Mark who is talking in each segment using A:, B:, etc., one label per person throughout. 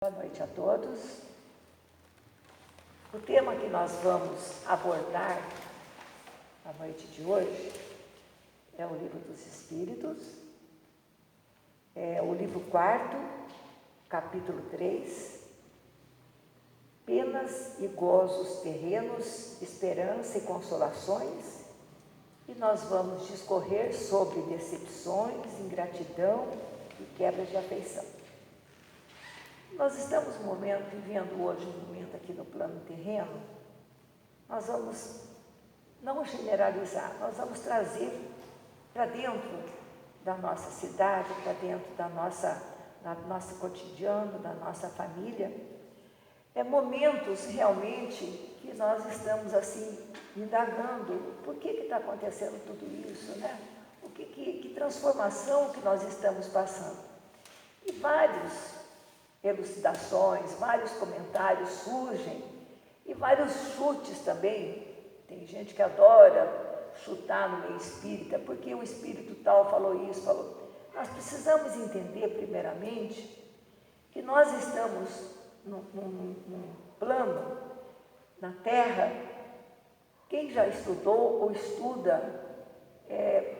A: Boa noite a todos. O tema que nós vamos abordar na noite de hoje é o Livro dos Espíritos, é o livro 4, capítulo 3, Penas e gozos terrenos, esperança e consolações, e nós vamos discorrer sobre decepções, ingratidão e quebras de afeição. Nós estamos vivendo hoje um momento aqui no plano terreno, nós vamos não generalizar, nós vamos trazer para dentro da nossa cidade, para dentro da nosso cotidiano, da nossa família, momentos realmente que nós estamos assim indagando, por que está acontecendo tudo isso, né? Que transformação que nós estamos passando. E várias elucidações, vários comentários surgem e vários chutes também. Tem gente que adora chutar no meio espírita, porque o espírito tal falou isso, falou. Nós precisamos entender primeiramente que nós estamos num plano na Terra, quem já estudou ou estuda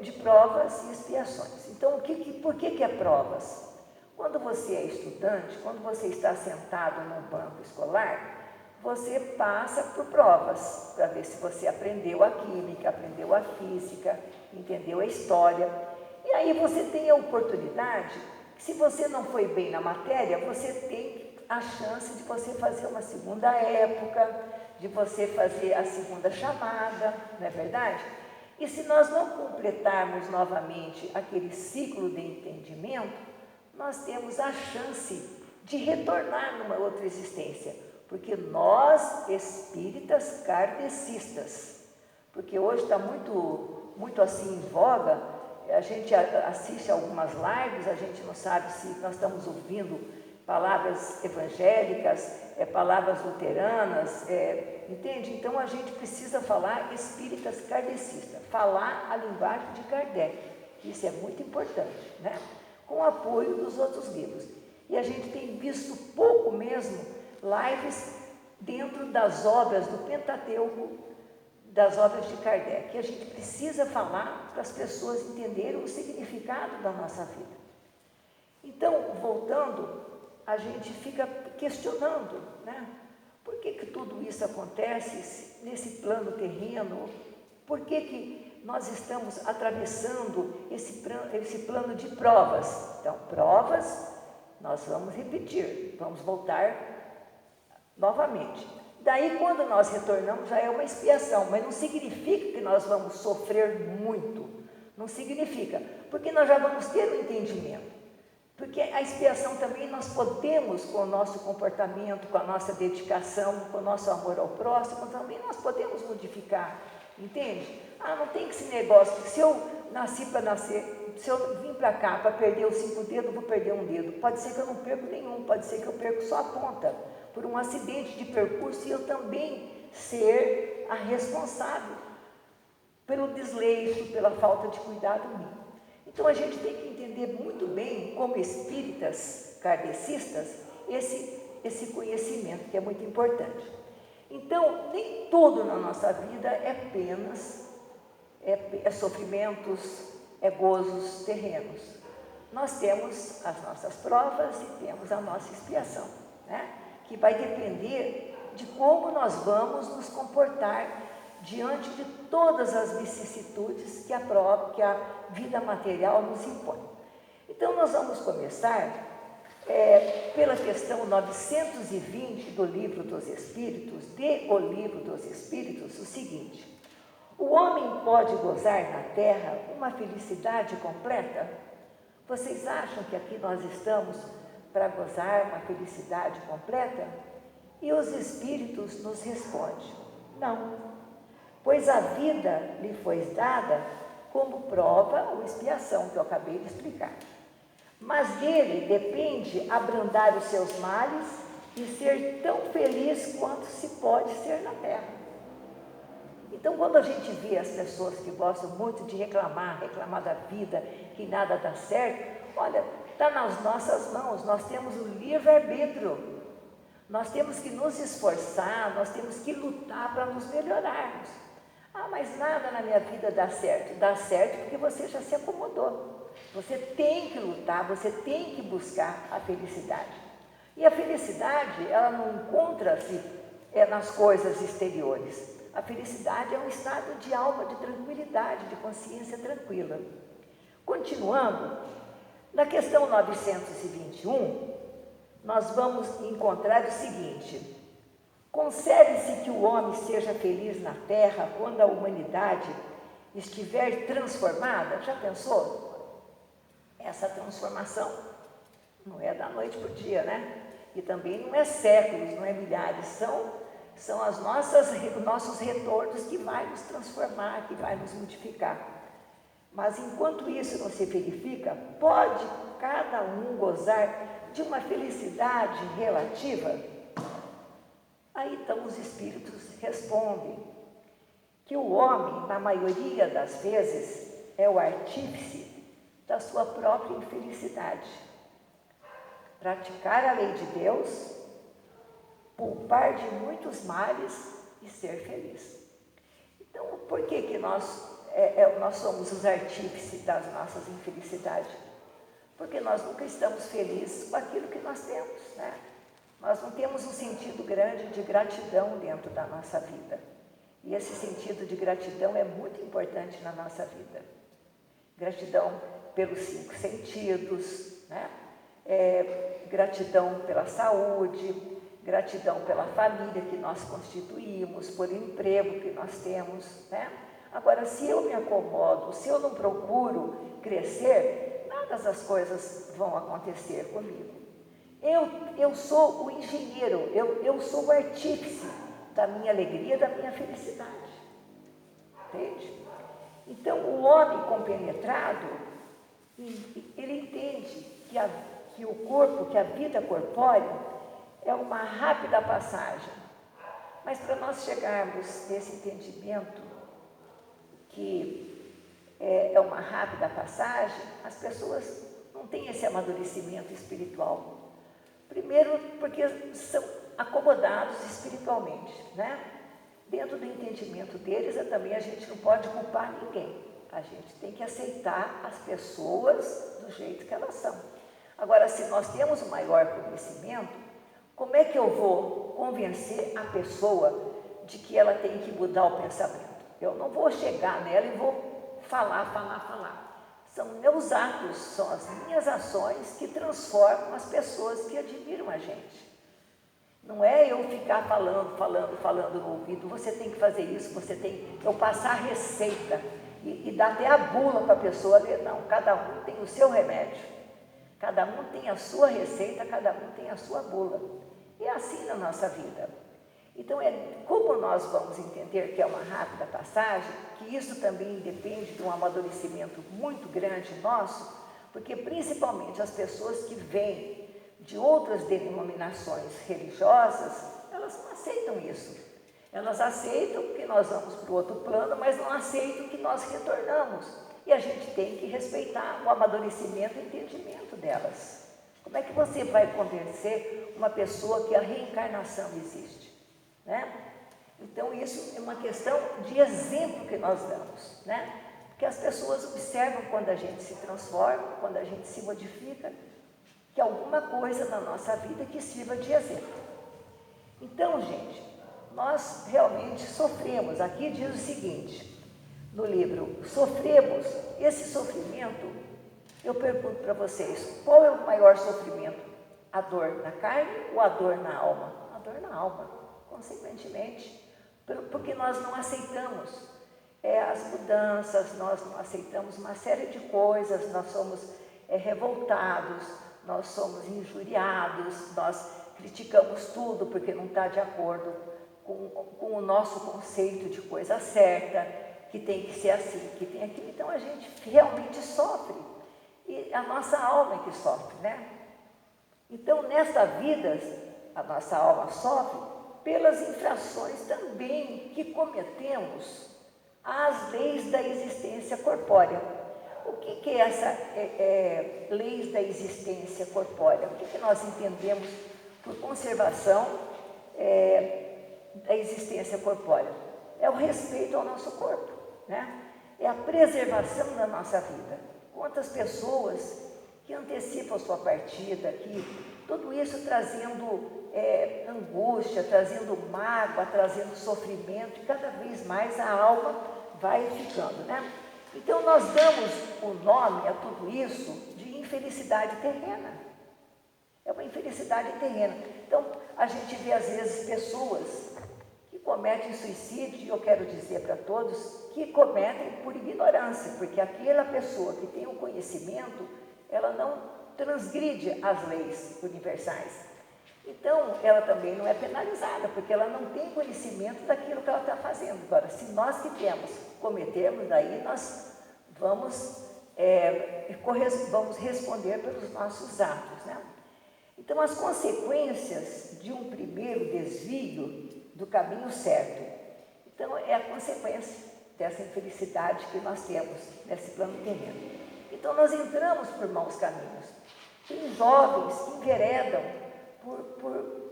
A: de provas e expiações. Então, por que é provas? Quando você é estudante, quando você está sentado num banco escolar, você passa por provas para ver se você aprendeu a química, aprendeu a física, entendeu a história. E aí você tem a oportunidade, se você não foi bem na matéria, você tem a chance de você fazer uma segunda época, de você fazer a segunda chamada, não é verdade? E se nós não completarmos novamente aquele ciclo de entendimento, nós temos a chance de retornar numa outra existência, porque nós, espíritas kardecistas, porque hoje está muito assim em voga, a gente assiste algumas lives, a gente não sabe se nós estamos ouvindo palavras evangélicas, palavras luteranas, entende? Então a gente precisa falar espíritas kardecistas, falar a linguagem de Kardec, isso é muito importante, né? Com o apoio dos outros livros. E a gente tem visto pouco mesmo lives dentro das obras do Pentateuco, das obras de Kardec. E a gente precisa falar para as pessoas entenderem o significado da nossa vida. Então, voltando, a gente fica questionando, né? Por que tudo isso acontece nesse plano terreno? Por que nós estamos atravessando esse plano de provas? Então, provas, nós vamos repetir, vamos voltar novamente. Daí, quando nós retornamos, já é uma expiação, mas não significa que nós vamos sofrer muito, não significa, porque nós já vamos ter o entendimento. Porque a expiação também nós podemos, com o nosso comportamento, com a nossa dedicação, com o nosso amor ao próximo, também nós podemos modificar, entende? Não tem esse negócio, se eu nasci para nascer, se eu vim para cá para perder os 5 dedos, eu vou perder um dedo. Pode ser que eu não perco nenhum, pode ser que eu perco só a ponta, por um acidente de percurso, e eu também ser a responsável pelo desleixo, pela falta de cuidado meu. Então a gente tem que entender muito bem, como espíritas kardecistas, esse conhecimento que é muito importante. Então, nem tudo na nossa vida é penas, sofrimentos, gozos terrenos. Nós temos as nossas provas e temos a nossa expiação, né? Que vai depender de como nós vamos nos comportar diante de todas as vicissitudes que a vida material nos impõe. Então, nós vamos começar pela questão 920 do Livro dos Espíritos, O Livro dos Espíritos, o seguinte: o homem pode gozar na Terra uma felicidade completa? Vocês acham que aqui nós estamos para gozar uma felicidade completa? E os Espíritos nos respondem: não. Pois a vida lhe foi dada como prova ou expiação, que eu acabei de explicar. Mas dele depende abrandar os seus males e ser tão feliz quanto se pode ser na terra. Então, quando a gente vê as pessoas que gostam muito de reclamar da vida, que nada dá certo, olha, está nas nossas mãos, nós temos o livre-arbítrio. Nós temos que nos esforçar, nós temos que lutar para nos melhorarmos. Ah, mas nada na minha vida dá certo. Dá certo porque você já se acomodou. Você tem que lutar, você tem que buscar a felicidade. E a felicidade, ela não encontra-se nas coisas exteriores. A felicidade é um estado de alma, de tranquilidade, de consciência tranquila. Continuando, na questão 921, nós vamos encontrar o seguinte: concebe-se que o homem seja feliz na terra quando a humanidade estiver transformada? Já pensou? Essa transformação não é da noite para o dia, né? E também não é séculos, não é milhares, são os nossos retornos que vai nos transformar, que vai nos modificar. Mas enquanto isso não se verifica, pode cada um gozar de uma felicidade relativa? Aí então os espíritos respondem que o homem, na maioria das vezes, é o artífice da sua própria infelicidade. Praticar a lei de Deus, poupar de muitos males e ser feliz. Então, por que nós somos os artífices das nossas infelicidades? Porque nós nunca estamos felizes com aquilo que nós temos, né? Nós não temos um sentido grande de gratidão dentro da nossa vida. E esse sentido de gratidão é muito importante na nossa vida. Gratidão pelos 5 sentidos, né? Gratidão pela saúde, gratidão pela família que nós constituímos, por emprego que nós temos, né? Agora, se eu me acomodo, se eu não procuro crescer, nada das coisas vão acontecer comigo. Eu sou o engenheiro, eu sou o artífice da minha alegria, da minha felicidade. Entende? Então, o homem compenetrado, ele entende que o corpo, que a vida corpórea é uma rápida passagem. Mas para nós chegarmos nesse entendimento que é uma rápida passagem, as pessoas não têm esse amadurecimento espiritual. Primeiro, porque são acomodados espiritualmente, né? Dentro do entendimento deles, também a gente não pode culpar ninguém. A gente tem que aceitar as pessoas do jeito que elas são. Agora, se nós temos um maior conhecimento, como é que eu vou convencer a pessoa de que ela tem que mudar o pensamento? Eu não vou chegar nela e vou falar. São meus atos, são as minhas ações que transformam as pessoas que admiram a gente. Não é eu ficar falando no ouvido, você tem que fazer isso, eu passar a receita e dar até a bula para a pessoa ler. Não, cada um tem o seu remédio, cada um tem a sua receita, cada um tem a sua bula. E é assim na nossa vida. Então, como nós vamos entender que é uma rápida passagem, que isso também depende de um amadurecimento muito grande nosso, porque principalmente as pessoas que vêm de outras denominações religiosas, elas não aceitam isso. Elas aceitam que nós vamos para o outro plano, mas não aceitam que nós retornamos. E a gente tem que respeitar o amadurecimento e o entendimento delas. Como é que você vai convencer uma pessoa que a reencarnação existe? Né? Então, isso é uma questão de exemplo que nós damos, né? Porque as pessoas observam quando a gente se transforma, quando a gente se modifica, que alguma coisa na nossa vida que sirva de exemplo. Então, gente, nós realmente sofremos. Aqui diz o seguinte, no livro, sofremos. Esse sofrimento, eu pergunto para vocês, qual é o maior sofrimento? A dor na carne ou a dor na alma? A dor na alma, consequentemente, porque nós não aceitamos as mudanças, nós não aceitamos uma série de coisas, nós somos revoltados, nós somos injuriados, nós criticamos tudo porque não está de acordo com o nosso conceito de coisa certa, que tem que ser assim, que tem aquilo. Então a gente realmente sofre, e a nossa alma é que sofre, né? Então nesta vida, a nossa alma sofre pelas infrações também que cometemos às leis da existência corpórea. o que é essa leis da existência corpórea? O que nós entendemos por conservação da existência corpórea? É o respeito ao nosso corpo, né? É a preservação da nossa vida. Quantas pessoas que antecipam a sua partida, que tudo isso trazendo angústia, trazendo mágoa, trazendo sofrimento, e cada vez mais a alma vai ficando, né? Então nós damos o nome a tudo isso de infelicidade terrena. É uma infelicidade terrena. Então a gente vê às vezes pessoas que cometem suicídio, e eu quero dizer para todos que cometem por ignorância, porque aquela pessoa que tem o conhecimento, ela não transgride as leis universais. Então, ela também não é penalizada, porque ela não tem conhecimento daquilo que ela está fazendo. Agora, se nós que temos, cometermos, daí nós vamos responder pelos nossos atos, né? Então, as consequências de um primeiro desvio do caminho certo, então é a consequência dessa infelicidade que nós temos nesse plano terreno. Então, nós entramos por maus caminhos. Tem jovens que enveredam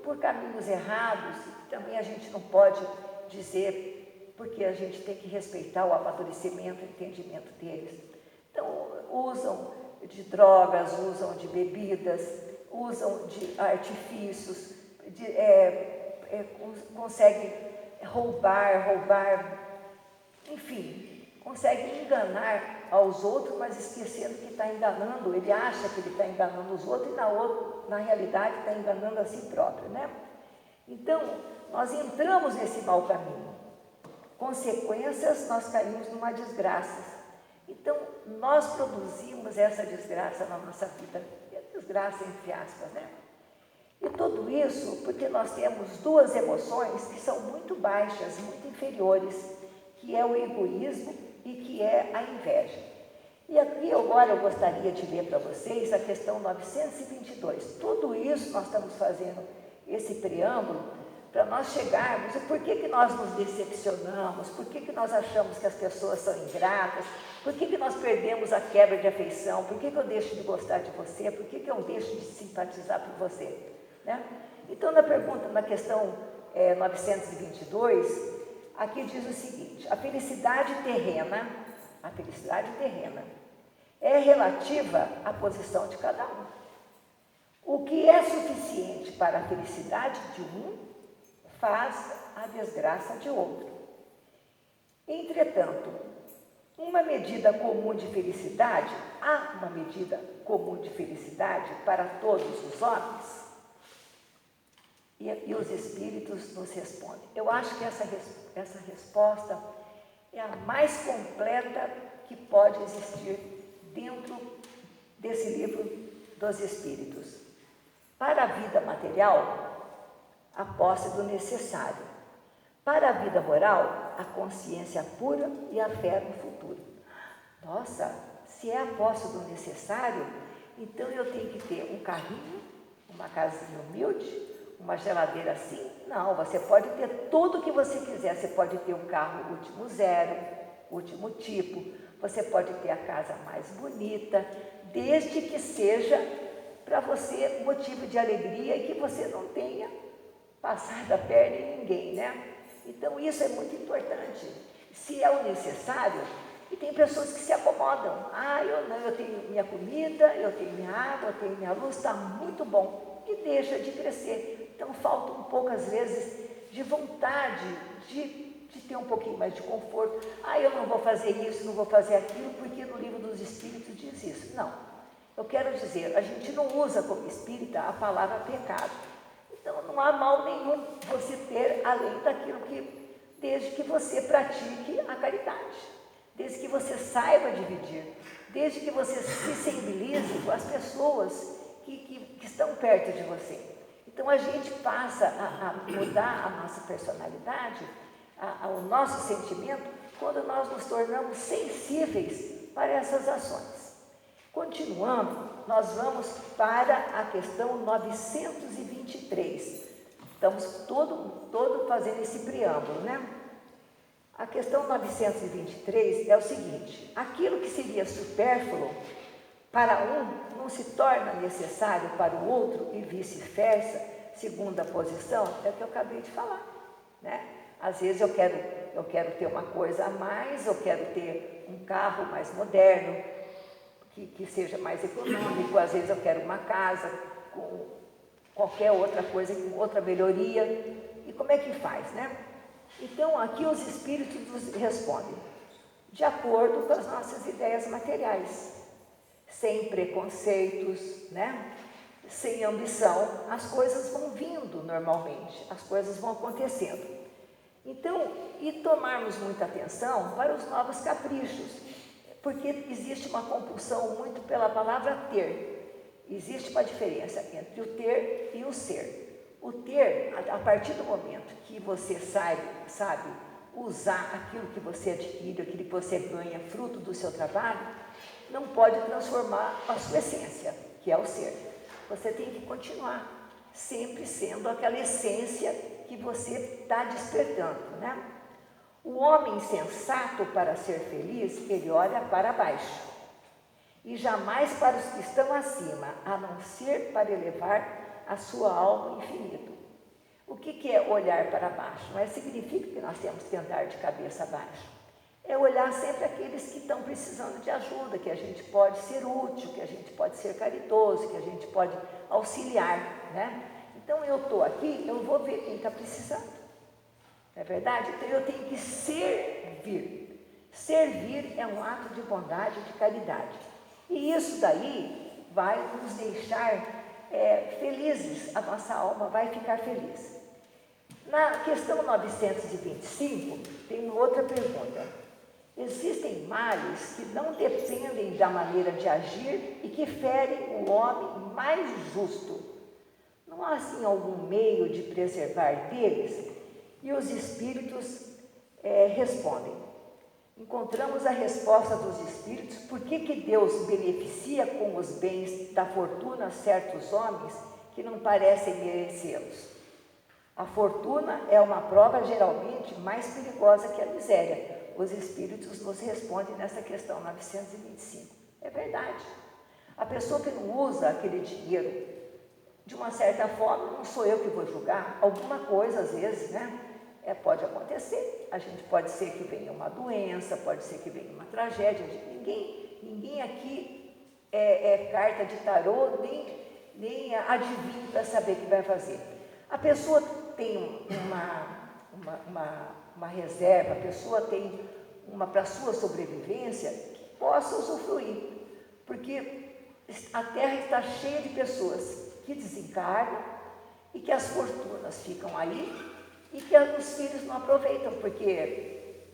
A: por caminhos errados, e também a gente não pode dizer, porque a gente tem que respeitar o amadurecimento, o entendimento deles. Então, usam de drogas, usam de bebidas, usam de artifícios, conseguem roubar, enfim, conseguem enganar aos outros, mas esquecendo que está enganando. Ele acha que ele está enganando os outros e na realidade está enganando a si próprio, né? Então, nós entramos nesse mau caminho. Consequências, nós caímos numa desgraça. Então, nós produzimos essa desgraça na nossa vida. E a desgraça entre aspas, né? E tudo isso porque nós temos duas emoções que são muito baixas, muito inferiores, que é o egoísmo e que é a inveja. E aqui agora eu gostaria de ler para vocês a questão 922. Tudo isso nós estamos fazendo esse preâmbulo para nós chegarmos, e por que nós nos decepcionamos, por que nós achamos que as pessoas são ingratas, por que nós perdemos a quebra de afeição, por que eu deixo de gostar de você, por que eu deixo de simpatizar por você, né? Então na questão 922, aqui diz o seguinte: a felicidade terrena é relativa à posição de cada um. O que é suficiente para a felicidade de um faz a desgraça de outro. Entretanto, há uma medida comum de felicidade para todos os homens? E os espíritos nos respondem. Eu acho que essa resposta é a mais completa que pode existir dentro desse livro dos espíritos. Para a vida material, a posse do necessário. Para a vida moral, a consciência pura e a fé no futuro. Nossa, se é a posse do necessário, então eu tenho que ter um carrinho, uma casinha humilde, uma geladeira assim? Não, você pode ter tudo o que você quiser. Você pode ter um carro último zero, último tipo, você pode ter a casa mais bonita, desde que seja para você motivo de alegria e que você não tenha passado a perna em ninguém, né? Então isso é muito importante. Se é o necessário, e tem pessoas que se acomodam. Eu tenho minha comida, eu tenho minha água, eu tenho minha luz, está muito bom, e deixa de crescer. Então falta um pouco às vezes de vontade de ter um pouquinho mais de conforto. Eu não vou fazer isso, não vou fazer aquilo, porque no livro dos Espíritos diz isso. Não, eu quero dizer, a gente não usa como espírita a palavra pecado. Então não há mal nenhum você ter além daquilo desde que você pratique a caridade, desde que você saiba dividir, desde que você se sensibilize com as pessoas que estão perto de você. Então a gente passa a mudar a nossa personalidade, o nosso sentimento, quando nós nos tornamos sensíveis para essas ações. Continuando, nós vamos para a questão 923. Estamos todo fazendo esse preâmbulo, né? A questão 923 é o seguinte: aquilo que seria supérfluo para um não se torna necessário para o outro e vice-versa, segunda posição, é o que eu acabei de falar, né? Às vezes eu quero ter uma coisa a mais, eu quero ter um carro mais moderno, que seja mais econômico, às vezes eu quero uma casa com qualquer outra coisa, com outra melhoria. E como é que faz, né? Então, aqui os espíritos nos respondem de acordo com as nossas ideias materiais, sem preconceitos, né? Sem ambição, as coisas vão vindo normalmente, as coisas vão acontecendo. Então, e tomarmos muita atenção para os novos caprichos, porque existe uma compulsão muito pela palavra ter. Existe uma diferença entre o ter e o ser. O ter, a partir do momento que você sabe usar aquilo que você adquire, aquilo que você ganha, fruto do seu trabalho, não pode transformar a sua essência, que é o ser. Você tem que continuar sempre sendo aquela essência que você está despertando, né? O homem sensato, para ser feliz, ele olha para baixo, e jamais para os que estão acima, a não ser para elevar a sua alma ao infinito. O que é olhar para baixo? Não significa que nós temos que andar de cabeça abaixo. É olhar sempre aqueles que estão precisando de ajuda, que a gente pode ser útil, que a gente pode ser caridoso, que a gente pode auxiliar, né? Então eu estou aqui, eu vou ver quem está precisando. Não é verdade? Então eu tenho que servir. Servir é um ato de bondade, de caridade. E isso daí vai nos deixar felizes, a nossa alma vai ficar feliz. Na questão 925, tem uma outra pergunta. Existem males que não dependem da maneira de agir e que ferem o homem mais justo. Não há, assim, algum meio de preservar deles? E os espíritos respondem. Encontramos a resposta dos espíritos: por que Deus beneficia com os bens da fortuna certos homens que não parecem merecê-los? A fortuna é uma prova geralmente mais perigosa que a miséria. Os espíritos nos respondem nessa questão 925. É verdade. A pessoa que não usa aquele dinheiro, de uma certa forma, não sou eu que vou julgar, alguma coisa às vezes, né? Pode acontecer, a gente pode ser que venha uma doença, pode ser que venha uma tragédia, ninguém aqui é carta de tarô, nem adivinha para saber o que vai fazer. A pessoa tem uma reserva, a pessoa tem para a sua sobrevivência, que possa usufruir, porque a Terra está cheia de pessoas que desencarnam e que as fortunas ficam aí, e que os filhos não aproveitam, porque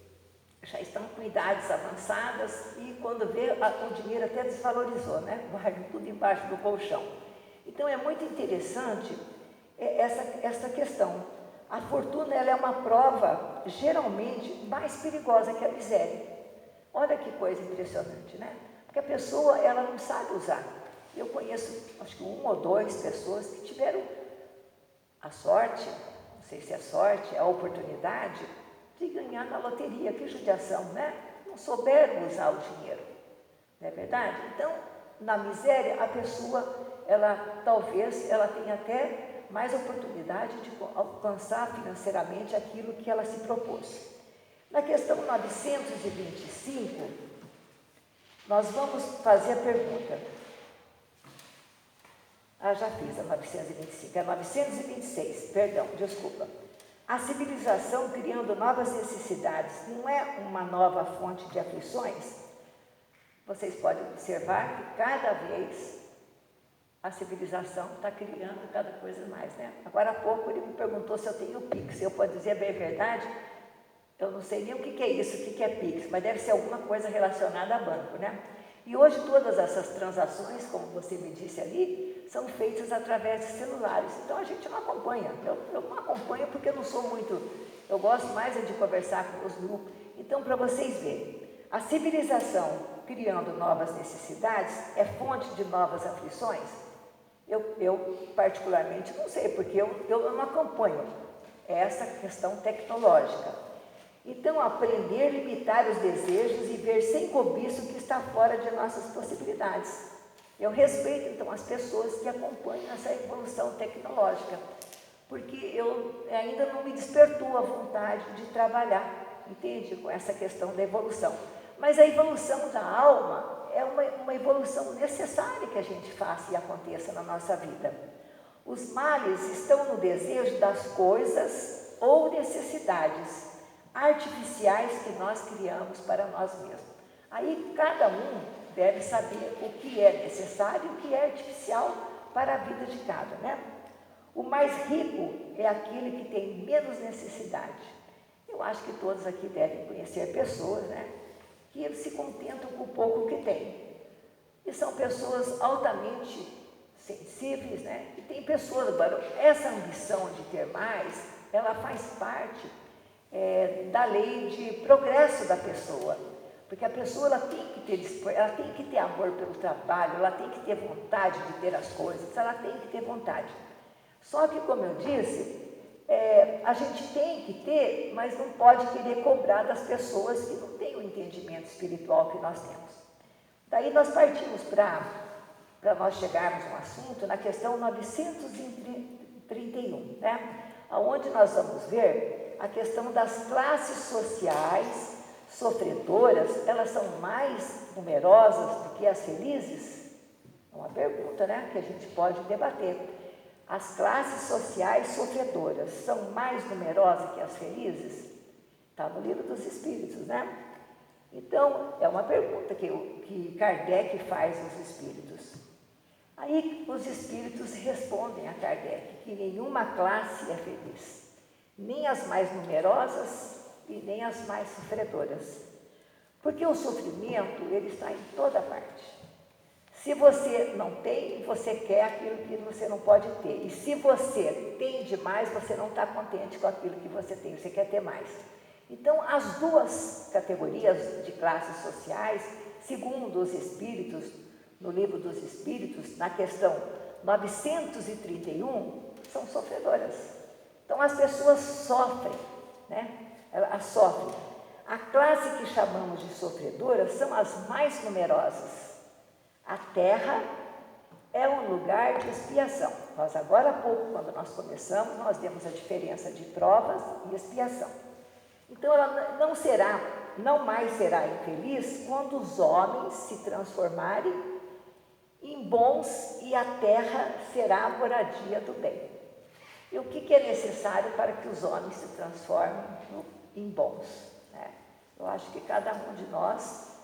A: já estão com idades avançadas e quando vê, o dinheiro até desvalorizou, né? Guardam tudo embaixo do colchão. Então é muito interessante essa questão. A fortuna, ela é uma prova geralmente mais perigosa que a miséria. Olha que coisa impressionante, né? Porque a pessoa, ela não sabe usar. Eu conheço, acho que 1 ou 2 pessoas que tiveram a sorte, não sei se é sorte, a oportunidade de ganhar na loteria. Que judiação, né? Não souberam usar o dinheiro, não é verdade? Então, na miséria, a pessoa, talvez ela tenha até mais oportunidade de alcançar financeiramente aquilo que ela se propôs. Na questão 925, nós vamos fazer a pergunta. Já fiz a 925, é 926, perdão, desculpa. A civilização criando novas necessidades não é uma nova fonte de aflições? Vocês podem observar que cada vez a civilização está criando cada coisa mais, né? Agora há pouco ele me perguntou se eu tenho Pix. Eu posso dizer bem a verdade? Eu não sei nem o que é isso, o que é Pix, mas deve ser alguma coisa relacionada a banco, né? E hoje todas essas transações, como você me disse ali, são feitas através de celulares. Então a gente não acompanha. Eu não acompanho porque eu não sou muito... Eu gosto mais de conversar com os grupos. Então, para vocês verem, a civilização criando novas necessidades é fonte de novas aflições? Eu particularmente não sei, porque eu não acompanho essa questão tecnológica. Então, aprender a limitar os desejos e ver sem cobiça o que está fora de nossas possibilidades. Eu respeito, então, as pessoas que acompanham essa evolução tecnológica, porque eu ainda não me despertou a vontade de trabalhar, entende? Com essa questão da evolução. Mas a evolução da alma é uma evolução necessária que a gente faça e aconteça na nossa vida. Os males estão no desejo das coisas ou necessidades artificiais que nós criamos para nós mesmos. Aí cada um deve saber o que é necessário e o que é artificial para a vida de cada, né? O mais rico é aquele que tem menos necessidade. Eu acho que todos aqui devem conhecer pessoas, né, que se contentam com o pouco que têm. E são pessoas altamente sensíveis, né? E tem pessoas, essa ambição de ter mais, ela faz parte da lei de progresso da pessoa, porque a pessoa ela tem que ter amor pelo trabalho, ela tem que ter vontade de ter as coisas, ela tem que ter vontade. Só que, como eu disse, a gente tem que ter, mas não pode querer cobrar das pessoas que não têm o entendimento espiritual que nós temos. Daí nós partimos para nós chegarmos no assunto, na questão 931, né? Onde nós vamos ver a questão das classes sociais sofredoras, elas são mais numerosas do que as felizes? É uma pergunta, né, que a gente pode debater. As classes sociais sofredoras são mais numerosas que as felizes? Está no Livro dos Espíritos, né? Então, é uma pergunta que Kardec faz aos espíritos. Aí os espíritos respondem a Kardec que nenhuma classe é feliz, nem as mais numerosas e nem as mais sofredoras, porque o sofrimento ele está em toda parte. Se você não tem, você quer aquilo que você não pode ter, e se você tem demais, você não está contente com aquilo que você tem, você quer ter mais. Então, as duas categorias de classes sociais, segundo os espíritos, no Livro dos Espíritos, na questão 931, são sofredoras. Então, as pessoas sofrem, né? Elas sofrem. A classe que chamamos de sofredoras são as mais numerosas. A Terra é um lugar de expiação. Nós, agora há pouco, quando nós começamos, nós demos a diferença de provas e expiação. Então, ela não mais será infeliz quando os homens se transformarem em bons e a terra será a moradia do bem. E o que é necessário para que os homens se transformem em bons, né? Eu acho que cada um de nós,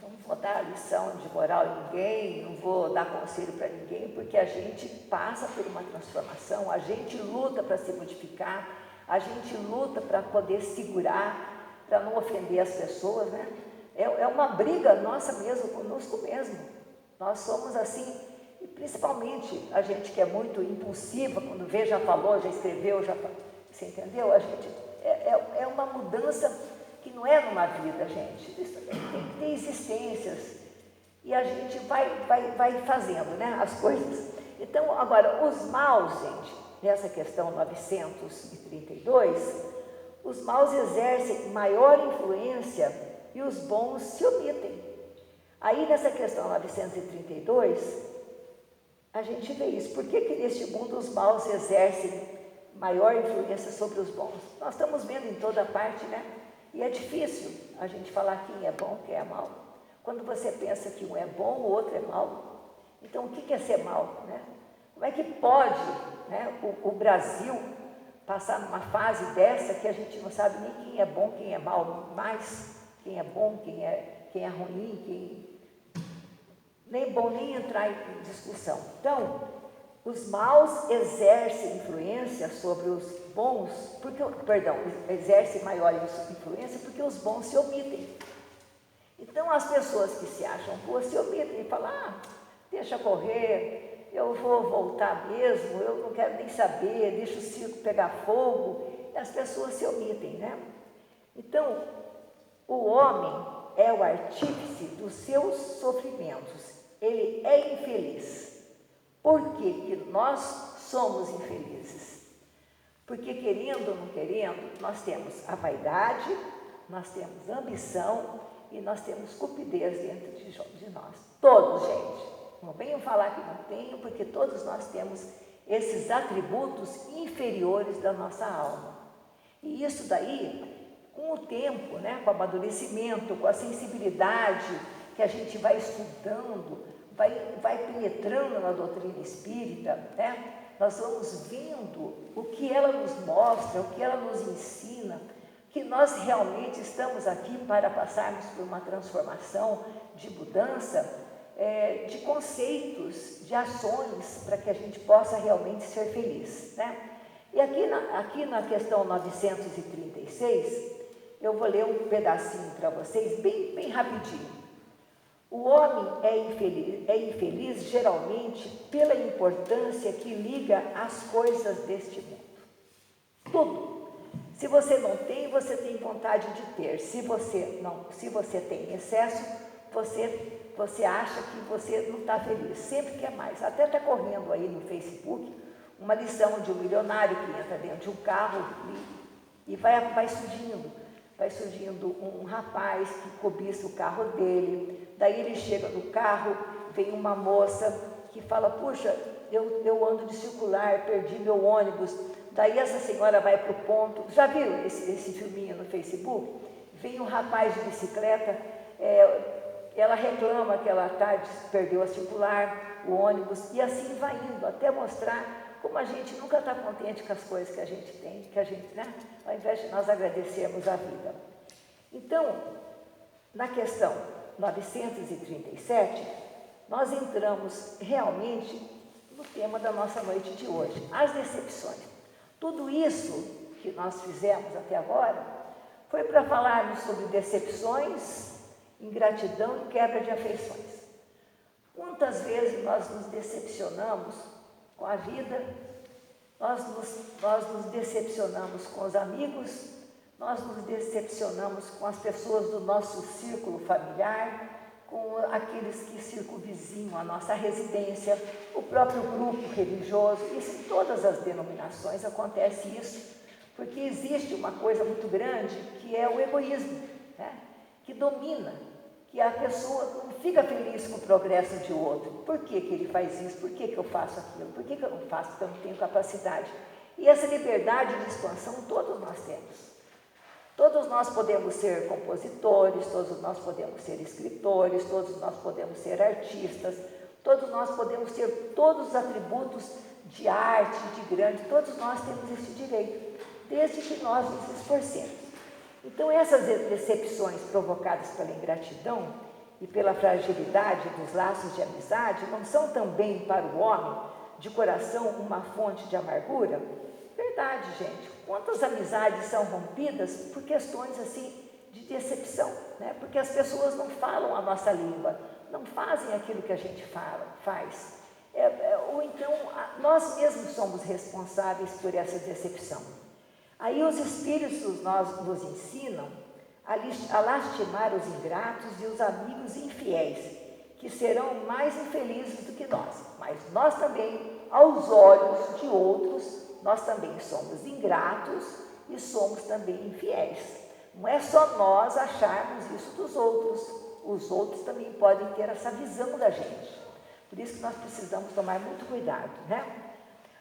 A: não vou dar lição de moral a ninguém, não vou dar conselho para ninguém, porque a gente passa por uma transformação, a gente luta para se modificar, a gente luta para poder segurar, para não ofender as pessoas, né? É uma briga nossa mesmo, conosco mesmo. Nós somos assim, e principalmente a gente que é muito impulsiva, quando vê, já falou, já escreveu, você entendeu? A gente, é uma mudança que não é numa vida, gente. Isso tem que ter existências. E a gente vai fazendo, né, as coisas. Então, agora, os maus, gente, nessa questão 932, os maus exercem maior influência e os bons se omitem. Aí, nessa questão 932, a gente vê isso. Por que neste mundo os maus exercem maior influência sobre os bons? Nós estamos vendo em toda parte, né? E é difícil a gente falar quem é bom, quem é mal. Quando você pensa que um é bom, o outro é mal. Então, o que é ser mal, né? Como é que pode, né, o Brasil passar numa fase dessa que a gente não sabe nem quem é bom, quem é mal, mais quem é bom, quem é ruim, nem bom nem entrar em discussão. Então, os maus exercem influência sobre os bons, exercem maior influência porque os bons se omitem. Então, as pessoas que se acham boas se omitem e falam, deixa correr, eu vou voltar mesmo, eu não quero nem saber, deixa o circo pegar fogo, e as pessoas se omitem, né? Então, o homem é o artífice dos seus sofrimentos, ele é infeliz. Por que nós somos infelizes? Porque querendo ou não querendo, nós temos a vaidade, nós temos ambição e nós temos cupidez dentro de nós. Todos, gente. Não venham falar que não tenho, porque todos nós temos esses atributos inferiores da nossa alma. E isso daí, com o tempo, né, com o amadurecimento, com a sensibilidade que a gente vai estudando, vai penetrando na doutrina espírita, né? Nós vamos vendo o que ela nos mostra, o que ela nos ensina, que nós realmente estamos aqui para passarmos por uma transformação de mudança, de conceitos, de ações, para que a gente possa realmente ser feliz, né? E aqui na questão 936, eu vou ler um pedacinho para vocês, bem rapidinho. O homem é infeliz geralmente pela importância que liga às coisas deste mundo. Tudo. Se você não tem, você tem vontade de ter. Se você tem excesso, você acha que você não está feliz, sempre quer mais. Até está correndo aí no Facebook uma lição de um milionário que entra dentro de um carro e vai surgindo um rapaz que cobiça o carro dele. Daí ele chega no carro, vem uma moça que fala, puxa, eu ando de circular, perdi meu ônibus. Daí essa senhora vai para o ponto, já viu esse filminho no Facebook? Vem um rapaz de bicicleta, ela reclama que ela perdeu a circular, o ônibus, e assim vai indo, até mostrar como a gente nunca está contente com as coisas que a gente tem, né? Ao invés de nós agradecermos a vida. Então, na questão 937, nós entramos realmente no tema da nossa noite de hoje, as decepções. Tudo isso que nós fizemos até agora foi para falarmos sobre decepções, ingratidão e quebra de afeições. Quantas vezes nós nos decepcionamos com a vida, nós nos decepcionamos com os amigos, nós nos decepcionamos com as pessoas do nosso círculo familiar, com aqueles que circunvizinham a nossa residência, o próprio grupo religioso. Isso em todas as denominações acontece isso, porque existe uma coisa muito grande que é o egoísmo, né? Que domina, que a pessoa não fica feliz com o progresso de outro. Por que ele faz isso? Por que eu faço aquilo? Por que eu não faço? Porque eu não tenho capacidade. E essa liberdade de expansão todos nós temos. Todos nós podemos ser compositores, todos nós podemos ser escritores, todos nós podemos ser artistas, todos nós podemos ter todos os atributos de arte, de grande, todos nós temos esse direito, desde que nós nos esforcemos. Então, essas decepções provocadas pela ingratidão e pela fragilidade dos laços de amizade não são também para o homem de coração uma fonte de amargura? Verdade, gente. Quantas amizades são rompidas por questões assim de decepção, né? Porque as pessoas não falam a nossa língua, não fazem aquilo que a gente faz. Ou então nós mesmos somos responsáveis por essa decepção. Aí os espíritos nos ensinam a lastimar os ingratos e os amigos infiéis, que serão mais infelizes do que nós. Mas nós também, aos olhos de outros, nós também somos ingratos e somos também infiéis. Não é só nós acharmos isso dos outros, os outros também podem ter essa visão da gente. Por isso que nós precisamos tomar muito cuidado, né?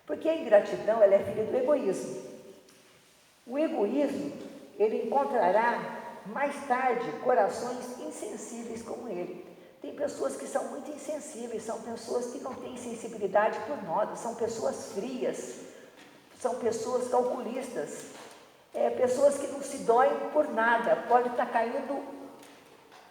A: Porque a ingratidão, ela é filha do egoísmo. O egoísmo, ele encontrará mais tarde corações insensíveis como ele. Tem pessoas que são muito insensíveis, são pessoas que não têm sensibilidade por nada, são pessoas frias, são pessoas calculistas, pessoas que não se doem por nada. Pode estar caindo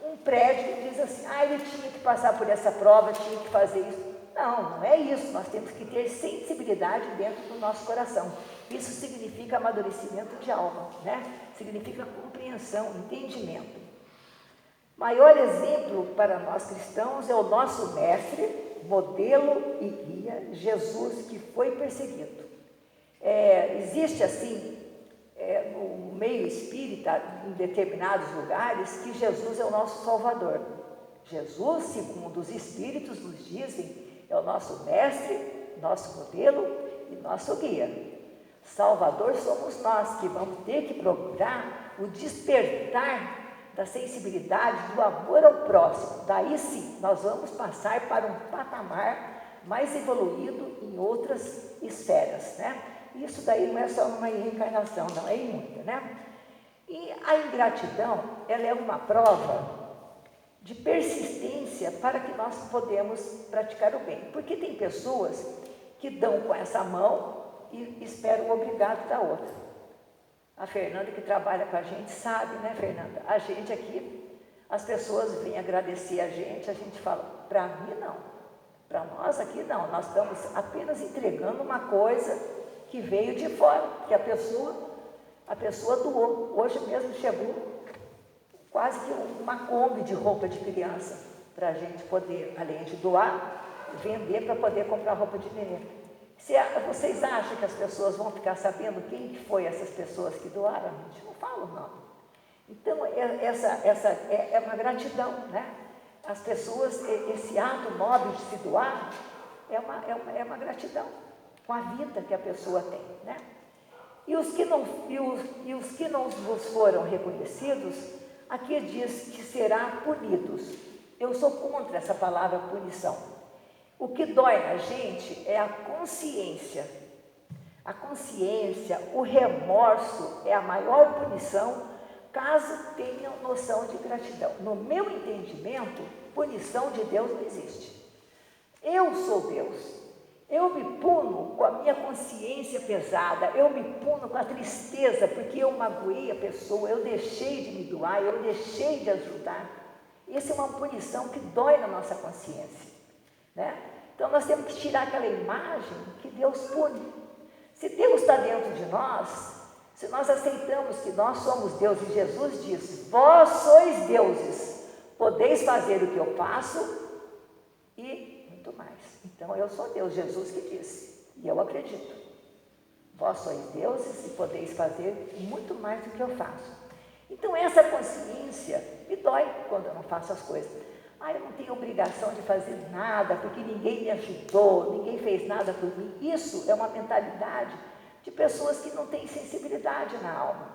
A: um prédio e diz assim, ele tinha que passar por essa prova, tinha que fazer isso. Não é isso, nós temos que ter sensibilidade dentro do nosso coração. Isso significa amadurecimento de alma, né? Significa compreensão, entendimento. Maior exemplo para nós cristãos é o nosso mestre, modelo e guia, Jesus, que foi perseguido. Existe assim, no meio espírita, em determinados lugares, que Jesus é o nosso Salvador. Jesus, segundo os espíritos nos dizem, é o nosso mestre, nosso modelo e nosso guia. Salvador somos nós, que vamos ter que procurar o despertar da sensibilidade, do amor ao próximo. Daí sim, nós vamos passar para um patamar mais evoluído em outras esferas, né? Isso daí não é só uma reencarnação, não, é em muita, né? E a ingratidão, ela é uma prova de persistência para que nós podemos praticar o bem. Porque tem pessoas que dão com essa mão e esperam o obrigado da outra. A Fernanda, que trabalha com a gente, sabe, né, Fernanda? A gente aqui, as pessoas vêm agradecer a gente fala, para mim não, para nós aqui não, nós estamos apenas entregando uma coisa que veio de fora, que a pessoa doou. Hoje mesmo chegou quase que uma Kombi de roupa de criança, para a gente poder, além de doar, vender para poder comprar roupa de neném. Vocês acham que as pessoas vão ficar sabendo quem que foi essas pessoas que doaram? A gente não fala o nome. Então, essa é uma gratidão, né? As pessoas, esse ato nobre de se doar, é uma gratidão com a vida que a pessoa tem, né? E os que não vos foram reconhecidos, aqui diz que será punidos. Eu sou contra essa palavra punição. O que dói na gente é a consciência. A consciência, o remorso é a maior punição, caso tenham noção de gratidão. No meu entendimento, punição de Deus não existe. Eu sou Deus. Eu me puno com a minha consciência pesada, eu me puno com a tristeza, porque eu magoei a pessoa, eu deixei de me doar, eu deixei de ajudar. Essa é uma punição que dói na nossa consciência, né? Então nós temos que tirar aquela imagem que Deus pune. Se Deus está dentro de nós, se nós aceitamos que nós somos Deus, e Jesus disse, vós sois deuses, podeis fazer o que eu faço e muito mais. Então eu sou Deus, Jesus que disse, e eu acredito. Vós sois deuses e podeis fazer muito mais do que eu faço. Então essa consciência me dói quando eu não faço as coisas. Eu não tenho obrigação de fazer nada, porque ninguém me ajudou, ninguém fez nada por mim. Isso é uma mentalidade de pessoas que não têm sensibilidade na alma.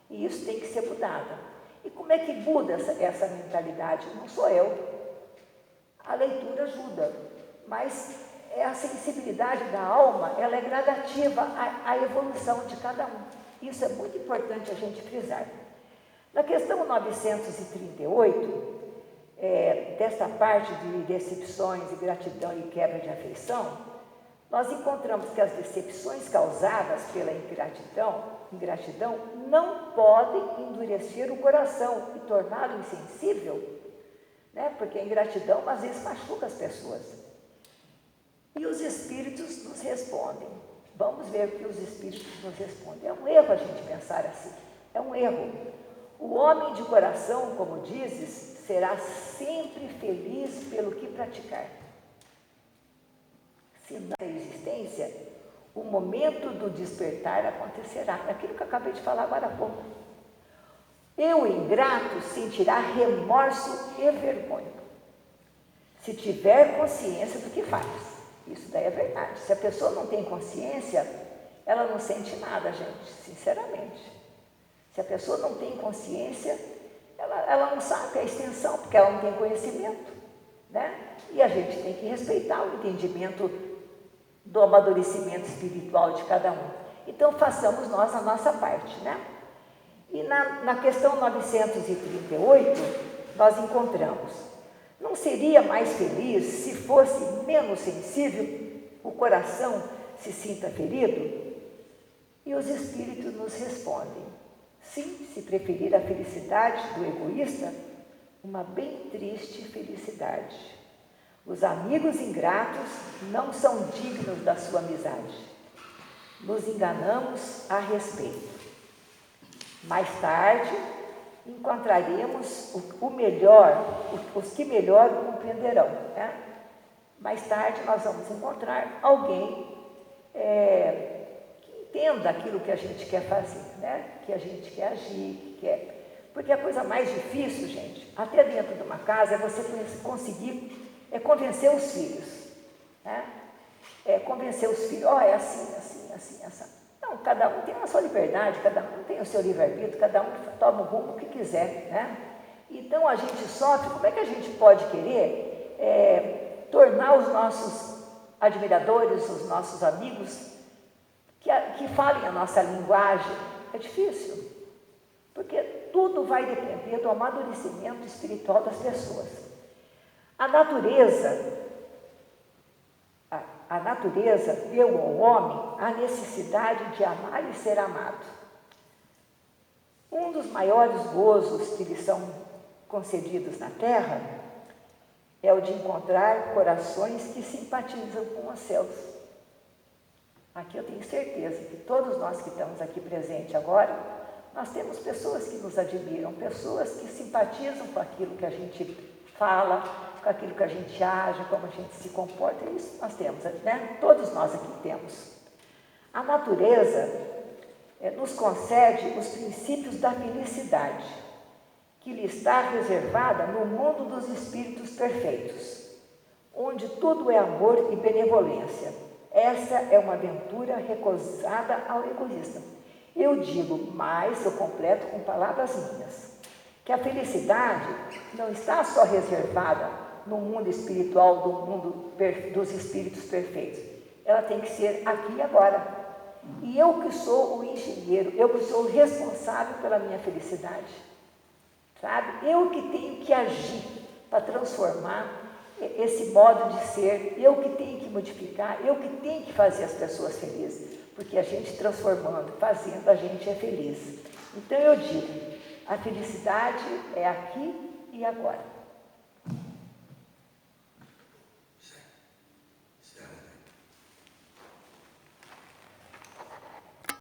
A: E isso tem que ser mudada. E como é que muda essa mentalidade? Não sou eu. A leitura ajuda, mas a sensibilidade da alma, ela é gradativa à evolução de cada um. Isso é muito importante a gente frisar. Na questão 938, desta parte de decepções e gratidão e quebra de afeição, nós encontramos que as decepções causadas pela ingratidão não podem endurecer o coração e torná-lo insensível, né? Porque a ingratidão às vezes machuca as pessoas. E os espíritos nos respondem. Vamos ver o que os espíritos nos respondem. É um erro a gente pensar assim, é um erro. O homem de coração, como dizes, será sempre feliz pelo que praticar. Se não tem existência, o momento do despertar acontecerá. Aquilo que eu acabei de falar agora há pouco. E o ingrato sentirá remorso e vergonha, se tiver consciência do que faz. Isso daí é verdade. Se a pessoa não tem consciência, ela não sente nada, gente, sinceramente. Se a pessoa não tem consciência, ela não sabe a extensão, porque ela não tem conhecimento, né? E a gente tem que respeitar o entendimento do amadurecimento espiritual de cada um. Então, façamos nós a nossa parte, né? E na questão 938, nós encontramos, não seria mais feliz se fosse menos sensível, o coração se sinta ferido? E os espíritos nos respondem, sim, se preferir a felicidade do egoísta, uma bem triste felicidade. Os amigos ingratos não são dignos da sua amizade. Nos enganamos a respeito. Mais tarde, encontraremos o melhor, os que melhor compreenderão, né? Mais tarde, nós vamos encontrar alguém que entenda aquilo que a gente quer fazer, né? Que a gente quer agir, que quer. Porque a coisa mais difícil, gente, até dentro de uma casa, é você conseguir convencer os filhos, né? Convencer os filhos, é assim. Não, cada um tem a sua liberdade, cada um tem o seu livre-arbítrio, cada um toma o rumo que quiser, né? Então a gente sofre, como é que a gente pode querer tornar os nossos admiradores, os nossos amigos, que falem a nossa linguagem? É difícil, porque tudo vai depender do amadurecimento espiritual das pessoas. A natureza deu ao homem a necessidade de amar e ser amado. Um dos maiores gozos que lhes são concedidos na Terra é o de encontrar corações que simpatizam com os céus. Aqui eu tenho certeza que todos nós que estamos aqui presentes agora, nós temos pessoas que nos admiram, pessoas que simpatizam com aquilo que a gente fala, com aquilo que a gente age, como a gente se comporta. Isso nós temos, né? Todos nós aqui temos. A natureza nos concede os princípios da felicidade, que lhe está reservada no mundo dos espíritos perfeitos, onde tudo é amor e benevolência. Essa é uma aventura recusada ao egoísta. Eu digo, mas eu completo com palavras minhas, que a felicidade não está só reservada no mundo espiritual, do mundo dos espíritos perfeitos. Ela tem que ser aqui e agora. E eu que sou o engenheiro, eu que sou o responsável pela minha felicidade, sabe? Eu que tenho que agir para transformar esse modo de ser, eu que tenho que modificar, eu que tenho que fazer as pessoas felizes, porque a gente transformando, fazendo, a gente é feliz. Então eu digo, a felicidade é aqui e agora.